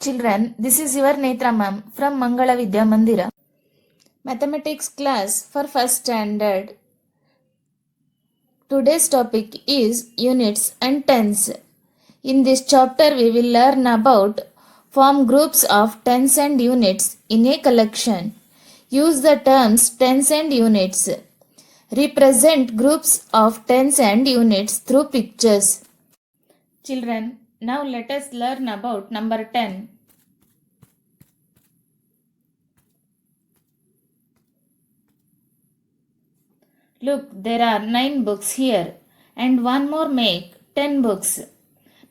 Children, this is your Netra ma'am from Mangala Vidya Mandira. Mathematics class for first standard. Today's topic is units and tens. In this chapter, we will learn about form groups of tens and units in a collection. Use the terms tens and units. Represent groups of tens and units through pictures. Children, now let us learn about number 10. Look, there are 9 books here and one more make 10 books.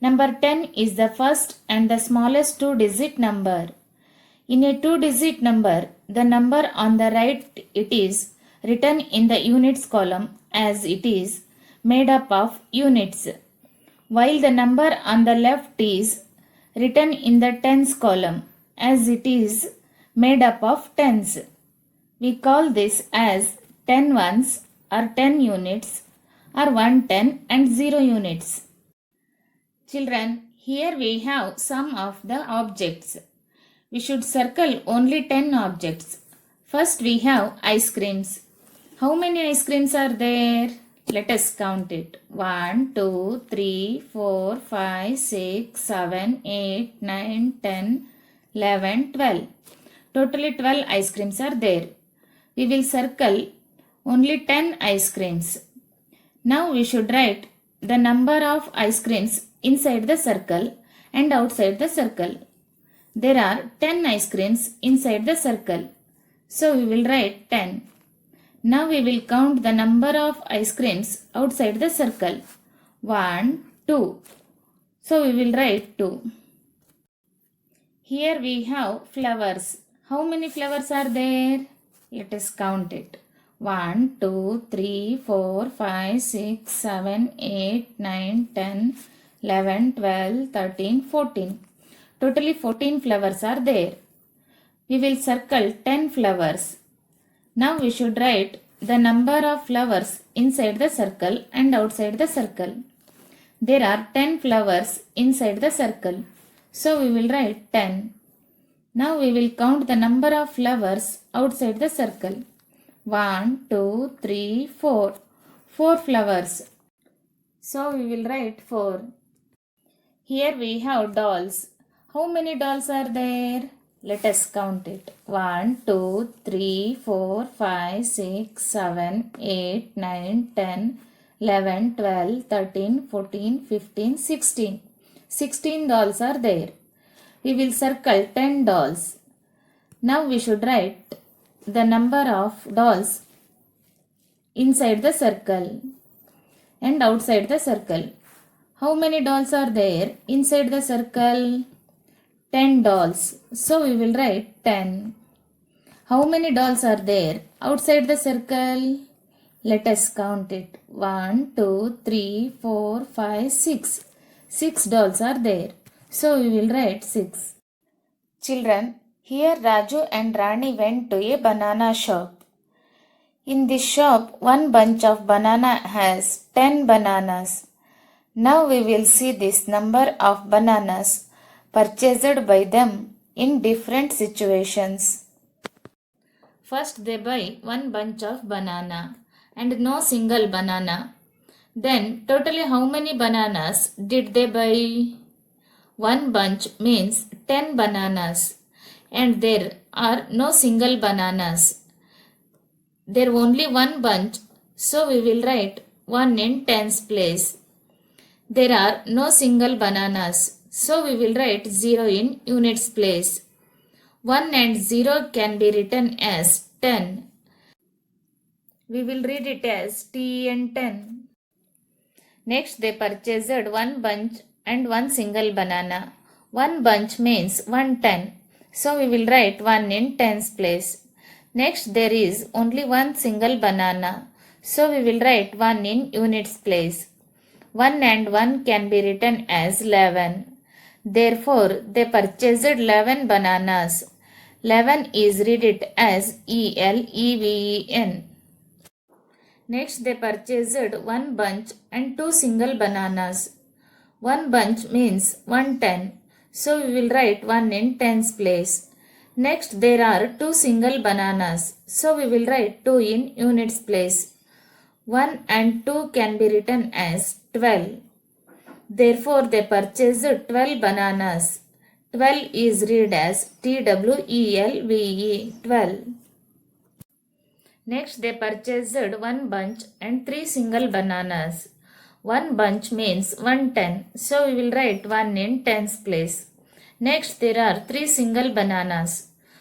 Number 10 is the first and the smallest 2-digit number. In a 2-digit number, the number on the right it is written in the units column as it is made up of units, while the number on the left is written in the tens column as it is made up of tens. We call this as 10 ones or 10 units or 110 and 0 units. Children, here we have some of the objects. We should circle only 10 objects. First we have ice creams. How many ice creams are there? Let us count it. 1, 2, 3, 4, 5, 6, 7, 8, 9, 10, 11, 12. Totally 12 ice creams are there. We will circle only 10 ice creams. Now we should write the number of ice creams inside the circle and outside the circle. There are 10 ice creams inside the circle. So we will write 10. Now we will count the number of ice creams outside the circle. 1, 2. So we will write 2. Here we have flowers. How many flowers are there? Let us count it. 1, 2, 3, 4, 5, 6, 7, 8, 9, 10, 11, 12, 13, 14. Totally 14 flowers are there. We will circle 10 flowers. Now we should write the number of flowers inside the circle and outside the circle. There are 10 flowers inside the circle. So we will write 10. Now we will count the number of flowers outside the circle. 1, 2, 3, 4. 4 flowers. So we will write 4. Here we have dolls. How many dolls are there? Let us count it. 1, 2, 3, 4, 5, 6, 7, 8, 9, 10, 11, 12, 13, 14, 15, 16. 16 dolls are there. We will circle 10 dolls. Now we should write the number of dolls inside the circle and outside the circle. How many dolls are there inside the circle? 10 dolls. So we will write 10. How many dolls are there outside the circle? Let us count it. 1, 2, 3, 4, 5, 6. 6 dolls are there. So we will write 6. Children, here Raju and Rani went to a banana shop. In this shop, one bunch of banana has 10 bananas. Now we will see this number of bananas purchased by them in different situations. First they buy one bunch of banana and no single banana. Then totally how many bananas did they buy? One bunch means 10 bananas and there are no single bananas. There only one bunch, so we will write 1 in tens place. There are no single bananas, so we will write 0 in units place. 1 and 0 can be written as 10. We will read it as TN 10. Next they purchased one bunch and one single banana. One bunch means 110. So we will write 1 in tens place. Next there is only one single banana. So we will write 1 in units place. 1 and 1 can be written as 11. Therefore they purchased 11 bananas. 11 is read it as ELEVEN. Next they purchased one bunch and two single bananas. One bunch means 110. So we will write 1 in tens place. Next there are 2 single bananas. So we will write 2 in units place. 1 and 2 can be written as 12. Therefore they purchased 12 bananas. 12 is read as TWELVE, 12. Next they purchased 1 bunch and 3 single bananas. 1 bunch means 110. So we will write 1 in tens place. Next there are 3 single bananas.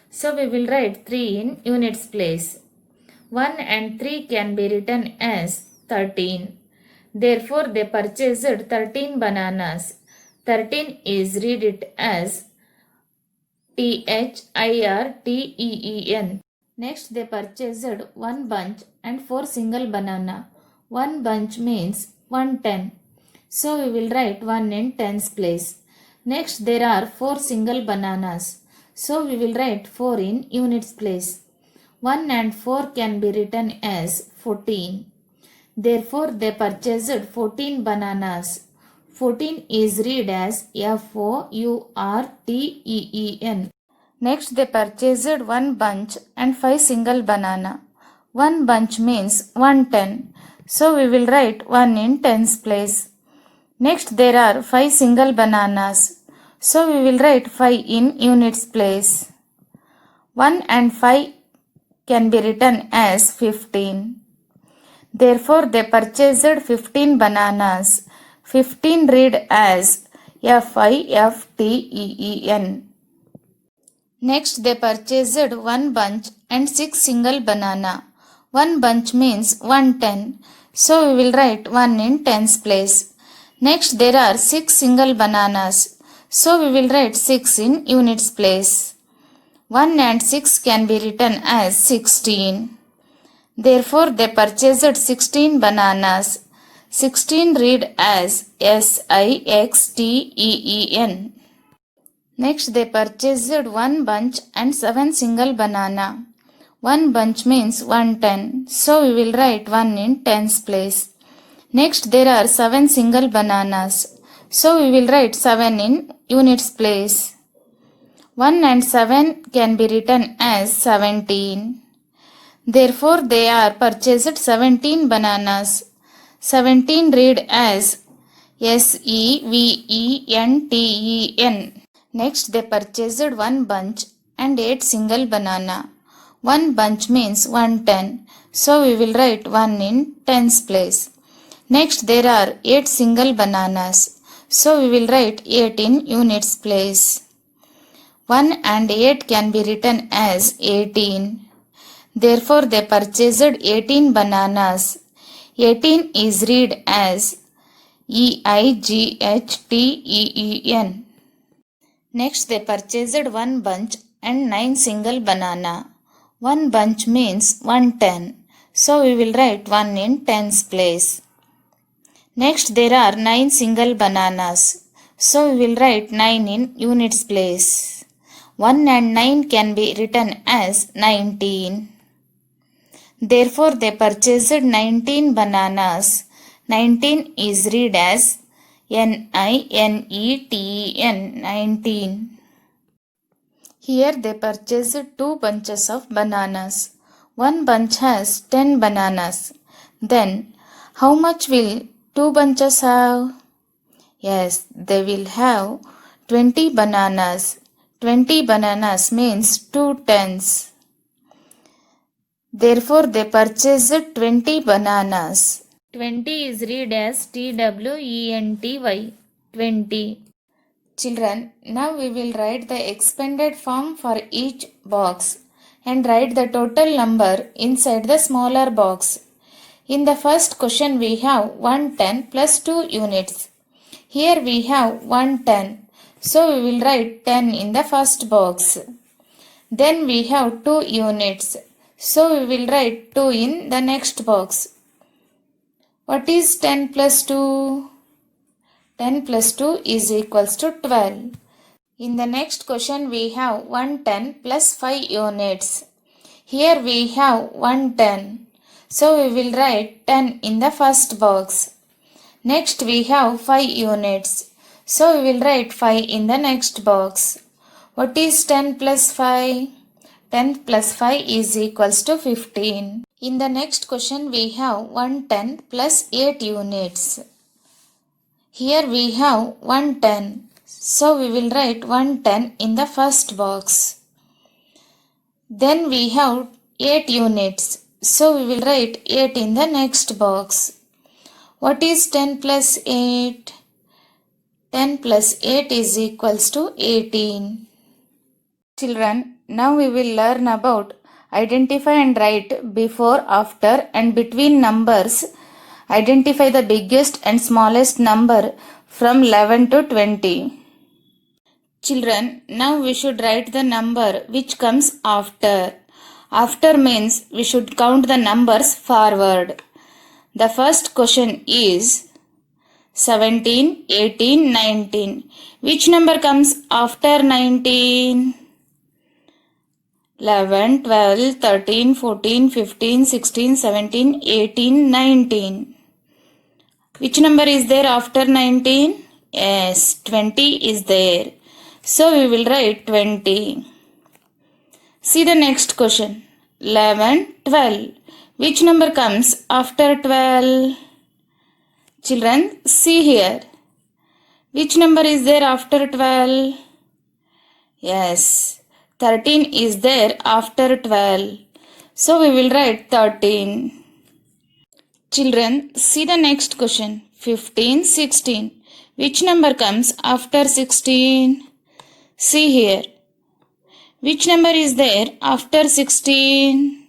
So we will write 3 in units place. 1 and 3 can be written as 13. Therefore they purchased 13 bananas. 13 is read it as THIRTEEN. Next they purchased 1 bunch and 4 single banana. 1 bunch means 110. So we will write 1 in tens place. Next there are 4 single bananas. So we will write 4 in units place. 1 and 4 can be written as 14. Therefore they purchased 14 bananas. 14 is read as FOURTEEN. Next they purchased 1 bunch and 5 single banana. 1 bunch means 110. So we will write 1 in tens place. Next there are 5 single bananas. So we will write 5 in units place. 1 and 5 can be written as 15. Therefore they purchased 15 bananas. 15 read as FIFTEEN. Next they purchased 1 bunch and 6 single banana. 1 bunch means 110. So we will write 1 in tens place. Next there are 6 single bananas. So we will write 6 in units place. 1 and 6 can be written as 16. Therefore they purchased 16 bananas. 16 read as SIXTEEN. Next they purchased 1 bunch and 7 single banana. 1 bunch means 110. So we will write 1 in tens place. Next there are 7 single bananas. So we will write 7 in units place. 1 and 7 can be written as 17. Therefore they are purchased 17 bananas. 17 read as SEVENTEN. Next they purchased 1 bunch and 8 single banana. 1 bunch means 110. So we will write 1 in tens place. Next there are 8 single bananas. So we will write 8 in units place. 1 and 8 can be written as 18. Therefore they purchased 18 bananas. 18 is read as EIGHTEEN. Next they purchased 1 bunch and 9 single banana. 1 bunch means 110. So we will write 1 in tens place. Next there are 9 single bananas. So we will write 9 in units place. 1 and 9 can be written as 19. Therefore they purchased 19 bananas. 19 is read as NINETEN, 19. Here they purchased 2 bunches of bananas. 1 bunch has 10 bananas. Then how much will 2 bunches have? Yes, they will have 20 bananas. 20 bananas means 2 tens. Therefore they purchased 20 bananas. 20 is read as TWENTY, 20. Children, now we will write the expanded form for each box and write the total number inside the smaller box. In the first question we have 110 plus 2 units. Here we have 110. So we will write 10 in the first box. Then we have 2 units. So we will write 2 in the next box. What is 10 plus 2? 10 plus 2 is equals to 12. In the next question we have 110 plus 5 units. Here we have 110. So we will write 10 in the first box. Next we have 5 units. So we will write 5 in the next box. What is 10 plus 5? 10 plus 5 is equals to 15. In the next question we have 110 plus 8 units. Here we have 110. So we will write 110 in the first box. Then we have 8 units. So we will write 8 in the next box. What is 10 plus 8? 10 plus 8 is equals to 18. Children, now we will learn about identify and write before, after and between numbers. Identify the biggest and smallest number from 11 to 20. Children, now we should write the number which comes after. After means we should count the numbers forward. The first question is 17, 18, 19. Which number comes after 19? 11, 12, 13, 14, 15, 16, 17, 18, 19. Which number is there after 19? Yes, 20 is there. So we will write 20. See the next question. 11, 12. Which number comes after 12? Children, see here. Which number is there after 12? Yes, 13 is there after 12. So we will write 13. Children, see the next question. 15, 16. Which number comes after 16? See here. Which number is there after 16?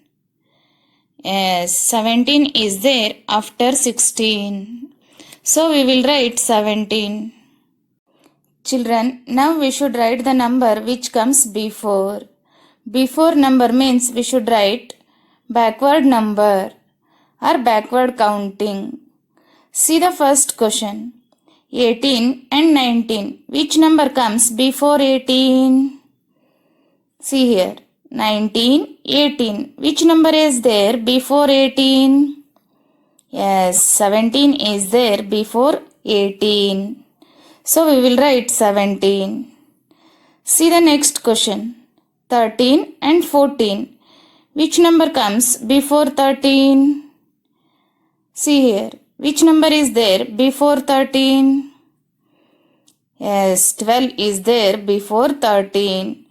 Yes, 17 is there after 16. So we will write 17. Children, now we should write the number which comes before. Before number means we should write backward number or backward counting. See the first question. 18 and 19. Which number comes before 18? See here. 19, 18. Which number is there before 18? Yes, 17 is there before 18. So we will write 17. See the next question. 13 and 14. Which number comes before 13? See here. Which number is there before 13? Yes, 12 is there before 13.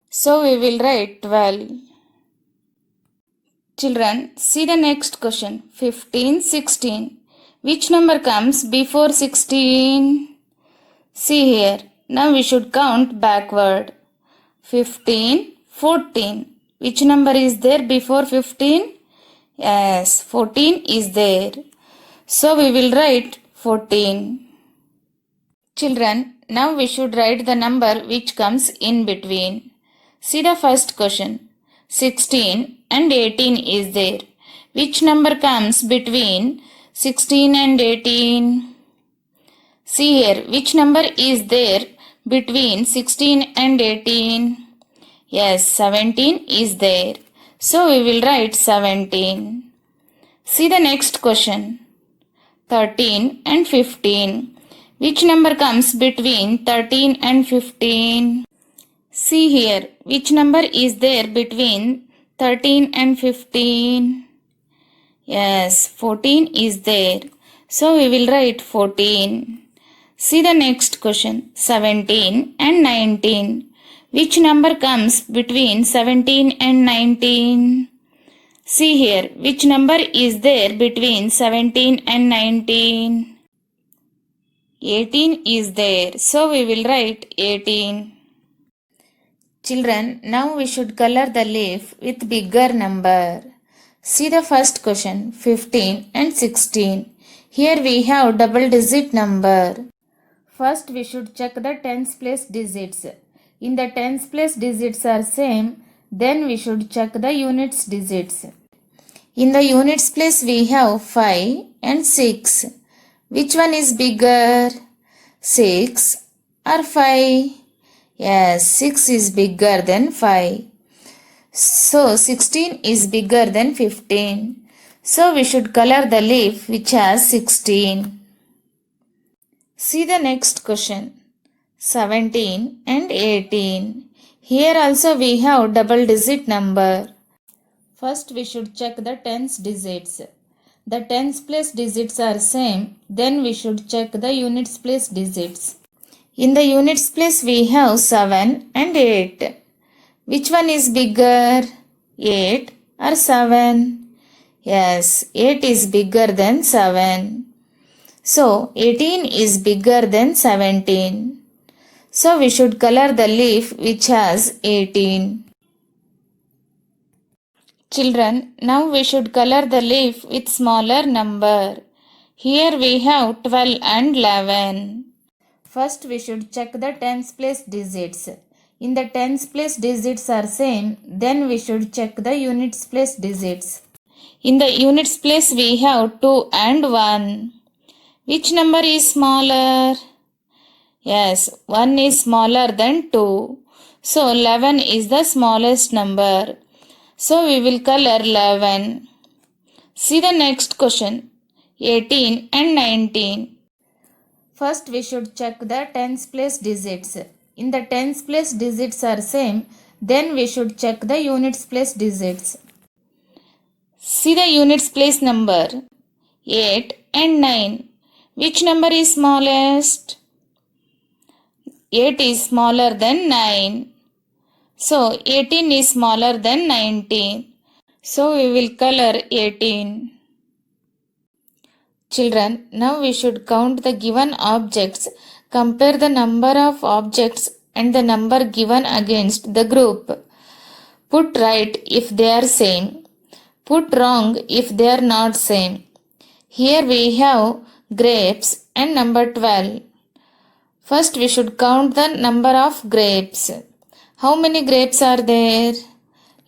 So we will write 12. Children, see the next question. 15, 16. Which number comes before 16? See here. Now we should count backward. 15, 14. Which number is there before 15? Yes, 14 is there. So we will write 14. Children, now we should write the number which comes in between. See the first question. 16 and 18 is there. Which number comes between 16 and 18? See here. Which number is there between 16 and 18? Yes, 17 is there. So we will write 17. See the next question. 13 and 15. Which number comes between 13 and 15? See here. Which number is there between 13 and 15? Yes, 14 is there. So we will write 14. See the next question. 17 and 19. Which number comes between 17 and 19? See here. Which number is there between 17 and 19? 18 is there. So we will write 18. Children, now we should color the leaf with bigger number. See the first question. 15 and 16. Here we have double digit number. First we should check the tens place digits. In the tens place digits are same, then we should check the units digits. In the units place we have 5 and 6. Which one is bigger? 6 or 5? Yes, 6 is bigger than 5. So 16 is bigger than 15. So we should color the leaf which has 16. See the next question. 17 and 18. Here also we have double digit number. First we should check the tens digits. The tens place digits are same. Then we should check the units place digits. In the units place we have 7 and 8. Which one is bigger? 8 or 7? Yes, 8 is bigger than 7. So 18 is bigger than 17. So we should color the leaf which has 18. Children, now we should color the leaf with smaller number. Here we have 12 and 11. First we should check the tens place digits. In the tens place digits are same, then we should check the units place digits. In the units place we have 2 and 1. Which number is smaller? Yes, 1 is smaller than 2. So 11 is the smallest number. So we will color 11. See the next question. 18 and 19. First we should check the tens place digits. In the tens place digits are same, then we should check the units place digits. See the units place number. 8 and 9. Which number is smallest? 8 is smaller than 9. So 18 is smaller than 19. So we will color 18. Children, now we should count the given objects. Compare the number of objects and the number given against the group. Put right if they are same. Put wrong if they are not same. Here we have grapes and number 12. First we should count the number of grapes. How many grapes are there?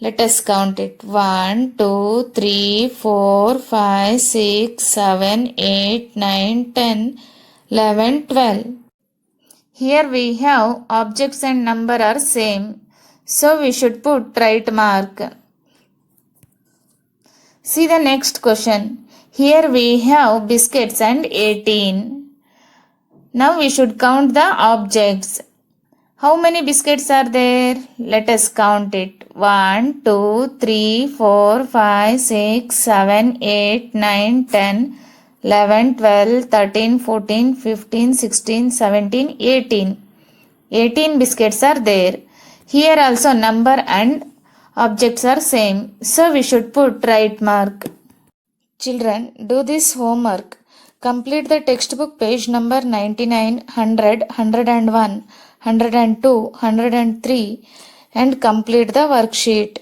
Let us count it. 1, 2, 3, 4, 5, 6, 7, 8, 9, 10, 11, 12. Here we have objects and number are same. So we should put right mark. See the next question. Here we have biscuits and 18. Now we should count the objects. How many biscuits are there? Let us count it. 1, 2, 3, 4, 5, 6, 7, 8, 9, 10, 11, 12, 13, 14, 15, 16, 17, 18. 18 biscuits are there. Here also number and objects are same. So we should put right mark. Children, do this homework. Complete the textbook page number 99, 100, 101, 102, 103 and complete the worksheet.